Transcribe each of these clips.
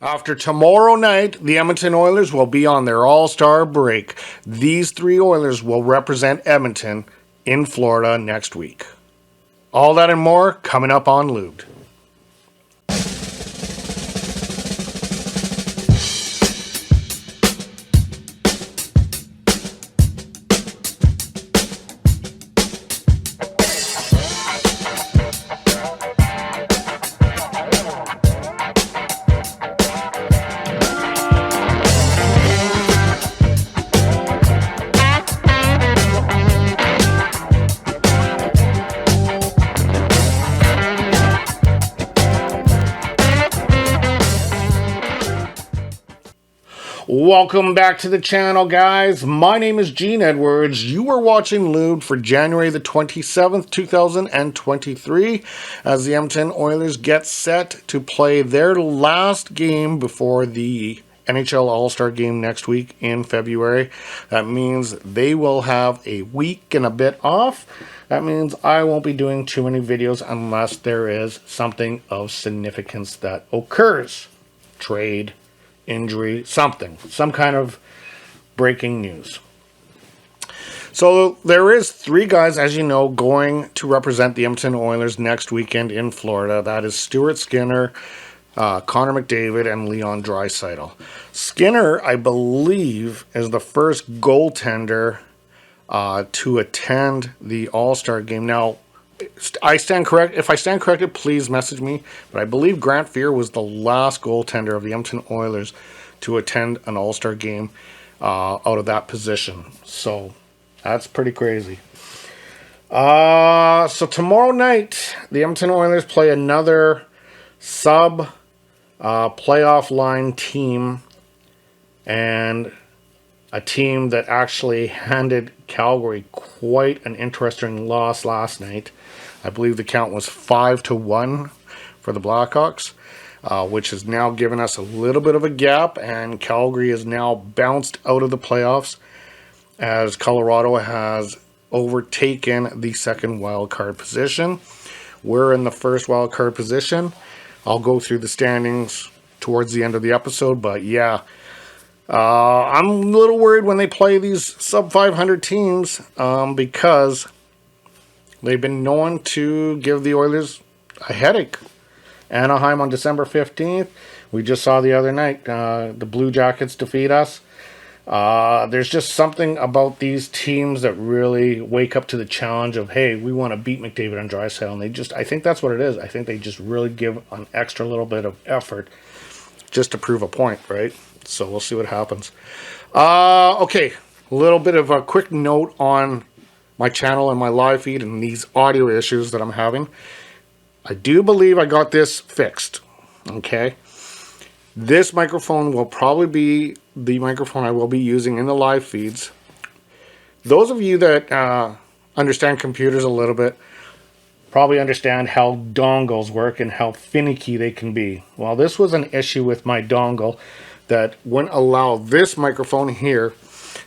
After tomorrow night, the Edmonton Oilers will be on their All Star break. These three Oilers will represent Edmonton in Florida next week. All that and more coming up on Lubed. Welcome back to the channel, guys. My name is Gene Edwards. You are watching Lubed for January the 27th, 2023, as the Edmonton Oilers get set to play their last game before the NHL All Star game next week in February. That means they will have a week and a bit off. That means I won't be doing too many videos unless there is something of significance that occurs. Trade, injury, something, some kind of breaking news. So there is three guys, as you know, going to represent the Edmonton Oilers next weekend in Florida. That is Stuart Skinner, Connor McDavid, and Leon Draisaitl. Skinner, I believe, is the first goaltender to attend the All Star game. Now, I stand correct. If I stand corrected, please message me. But I believe Grant Fuhr was the last goaltender of the Edmonton Oilers to attend an All Star game out of that position. So that's pretty crazy. So tomorrow night, the Edmonton Oilers play another sub playoff line team, and a team that actually handed Calgary quite an interesting loss last night. I believe the count was 5-1 for the Blackhawks, which has now given us a little bit of a gap, and Calgary is now bounced out of the playoffs as Colorado has overtaken the second wild card position. We're in the first wild card position. I'll go through the standings towards the end of the episode, but yeah, I'm a little worried when they play these sub 500 teams because they've been known to give the Oilers a headache. Anaheim on December 15th. We just saw the other night the Blue Jackets defeat us. There's just something about these teams that really wake up to the challenge of, hey, we want to beat McDavid and Draisaitl. And I think that's what it is. I think they just really give an extra little bit of effort just to prove a point, right? So we'll see what happens. Okay, a little bit of a quick note on my channel and my live feed and these audio issues that I'm having. I do believe I got this fixed, okay? This microphone will probably be the microphone I will be using in the live feeds. Those of you that understand computers a little bit probably understand how dongles work and how finicky they can be. Well, this was an issue with my dongle that wouldn't allow this microphone here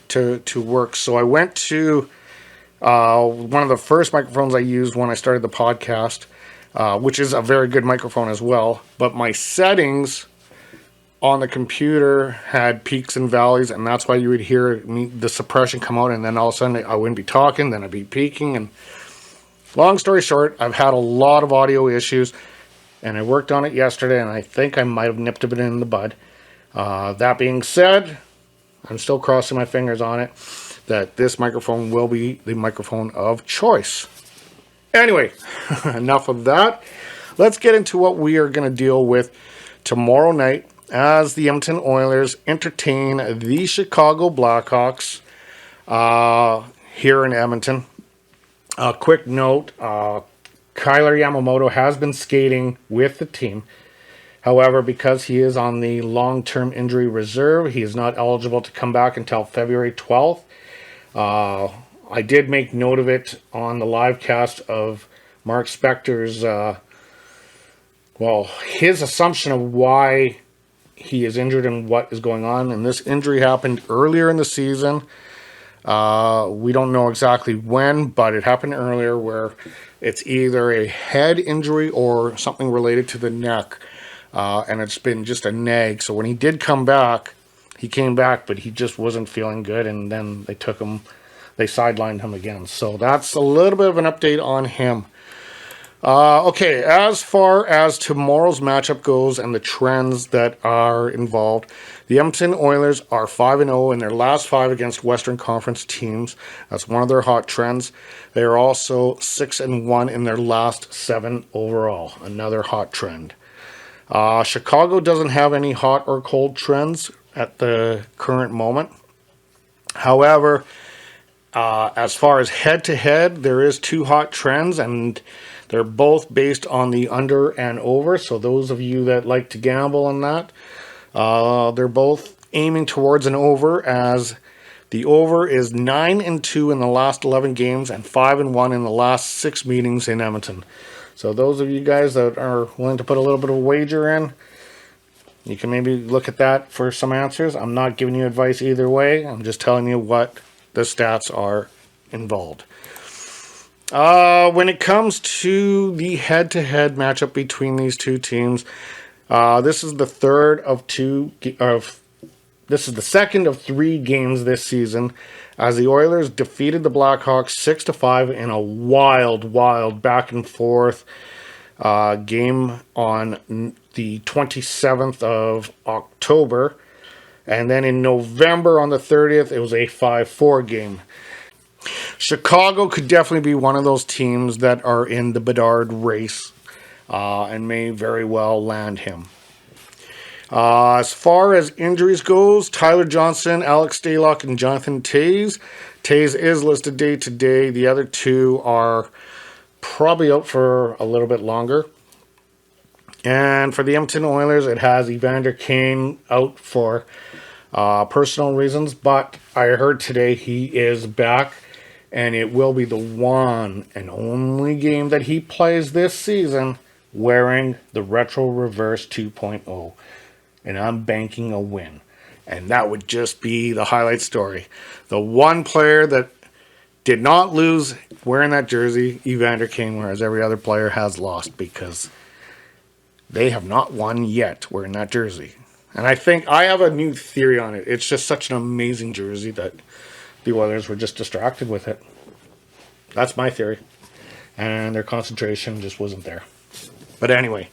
to work. So I went to one of the first microphones I used when I started the podcast, which is a very good microphone as well. But my settings on the computer had peaks and valleys, and that's why you would hear the suppression come out, and then all of a sudden I wouldn't be talking, then I'd be peaking. And long story short, I've had a lot of audio issues, and I worked on it yesterday, and I think I might have nipped it in the bud. That being said, I'm still crossing my fingers on it that this microphone will be the microphone of choice. Anyway, enough of that. Let's get into what we are going to deal with tomorrow night as the Edmonton Oilers entertain the Chicago Blackhawks here in Edmonton. A quick note, Kyler Yamamoto has been skating with the team. However, because he is on the long-term injury reserve, he is not eligible to come back until February 12th. I did make note of it on the live cast of Mark Spector's, his assumption of why he is injured and what is going on. And this injury happened earlier in the season. We don't know exactly when, but it happened earlier, where it's either a head injury or something related to the neck. and it's been just a nag. So when he did come back, he came back, but he just wasn't feeling good, and then they sidelined him again. So that's a little bit of an update on him. Okay, as far as tomorrow's matchup goes and the trends that are involved, the Edmonton Oilers are 5-0 in their last 5 against Western Conference teams. That's one of their hot trends. They are also 6-1 in their last 7 overall. Another hot trend. Chicago doesn't have any hot or cold trends at the current moment. However, as far as head-to-head, there is 2 hot trends, and they're both based on the under and over. So those of you that like to gamble on that, they're both aiming towards an over, as the over is 9-2 in the last 11 games and 5-1 in the last 6 meetings in Edmonton. So those of you guys that are willing to put a little bit of a wager in, you can maybe look at that for some answers. I'm not giving you advice either way. I'm just telling you what the stats are involved. When it comes to the head-to-head matchup between these two teams, this is the second of 3 games this season, as the Oilers defeated the Blackhawks 6-5 in a wild back and forth game on the 27th of October, and then in November on the 30th, it was a 5-4 game. Chicago could definitely be one of those teams that are in the Bedard race, and may very well land him. As far as injuries goes, Tyler Johnson, Alex Stalock, and Jonathan Toews. Toews is listed day to day. The other 2 are probably out for a little bit longer. And for the Edmonton Oilers, it has Evander Kane out for personal reasons, but I heard today he is back, and it will be the one and only game that he plays this season wearing the Retro Reverse 2.0. And I'm banking a win. And that would just be the highlight story. The one player that did not lose wearing that jersey, Evander Kane, whereas every other player has lost, because they have not won yet wearing that jersey. And I have a new theory on it. It's just such an amazing jersey that the Oilers were just distracted with it. That's my theory. And their concentration just wasn't there. But anyway.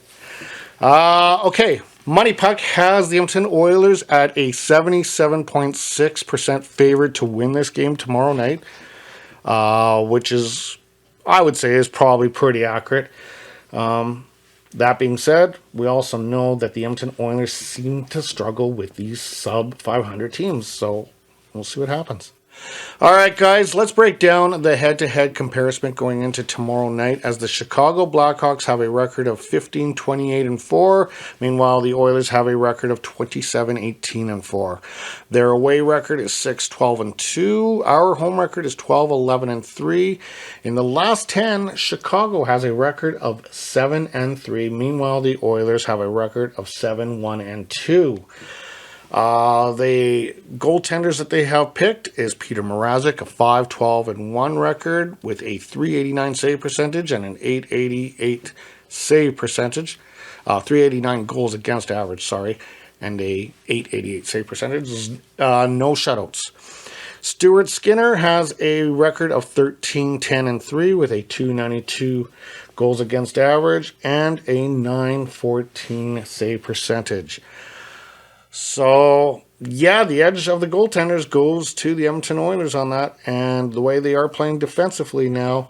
Okay. Money Puck has the Edmonton Oilers at a 77.6% favorite to win this game tomorrow night. Which is, I would say, is probably pretty accurate. That being said, we also know that the Edmonton Oilers seem to struggle with these sub-500 teams. So we'll see what happens. All right, guys, let's break down the head-to-head comparison going into tomorrow night, as the Chicago Blackhawks have a record of 15-28-4. Meanwhile, the Oilers have a record of 27-18-4. Their away record is 6-12-2. Our home record is 12-11-3. In the last 10, Chicago has a record of 7-3. Meanwhile, the Oilers have a record of 7-1-2. The goaltenders that they have picked is Peter Mrazek, a 5-12-1 record with a .389 save percentage and an .888 save percentage. 389 goals against average, and a .888 save percentage. No shutouts. Stuart Skinner has a record of 13-10-3 with a .292 goals against average and a .914 save percentage. So, yeah, the edge of the goaltenders goes to the Edmonton Oilers on that. And the way they are playing defensively now,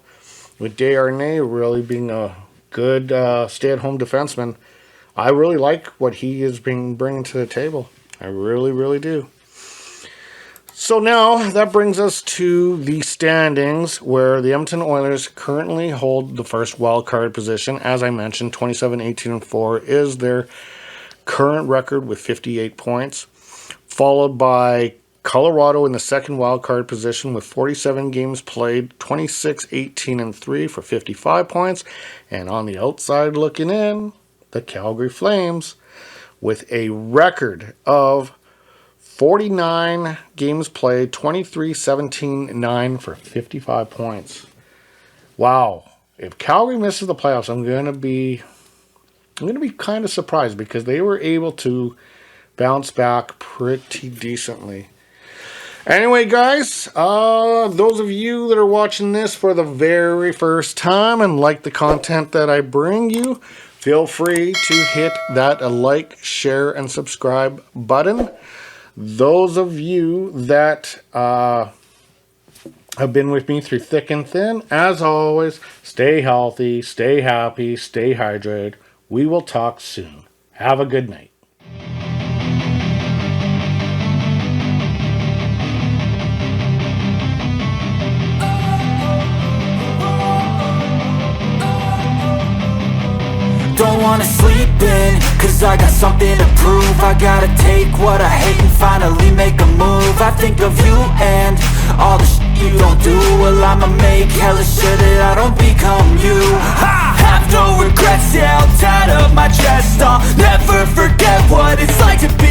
with Desharnais really being a good stay-at-home defenseman, I really like what he is bringing to the table. I really, really do. So now that brings us to the standings, where the Edmonton Oilers currently hold the first wild card position. As I mentioned, 27-18-4 is their current record with 58 points, followed by Colorado in the second wildcard position with 47 games played, 26-18-3 for 55 points, and on the outside looking in, the Calgary Flames with a record of 49 games played, 23-17-9 for 55 points. Wow. If Calgary misses the playoffs, I'm going to be I'm going to be kind of surprised because they were able to bounce back pretty decently. Anyway, guys, those of you that are watching this for the very first time and like the content that I bring you, feel free to hit that like, share, and subscribe button. Those of you that have been with me through thick and thin, as always, stay healthy, stay happy, stay hydrated. We will talk soon. Have a good night. Don't wanna sleep in, cause I got something to prove. I gotta take what I hate and finally make a move. I think of you and all the shit you don't do. Well, I'ma make hella sure that I don't become you. I have no regrets, yeah, I'll tie up my chest. I'll never forget what it's like to be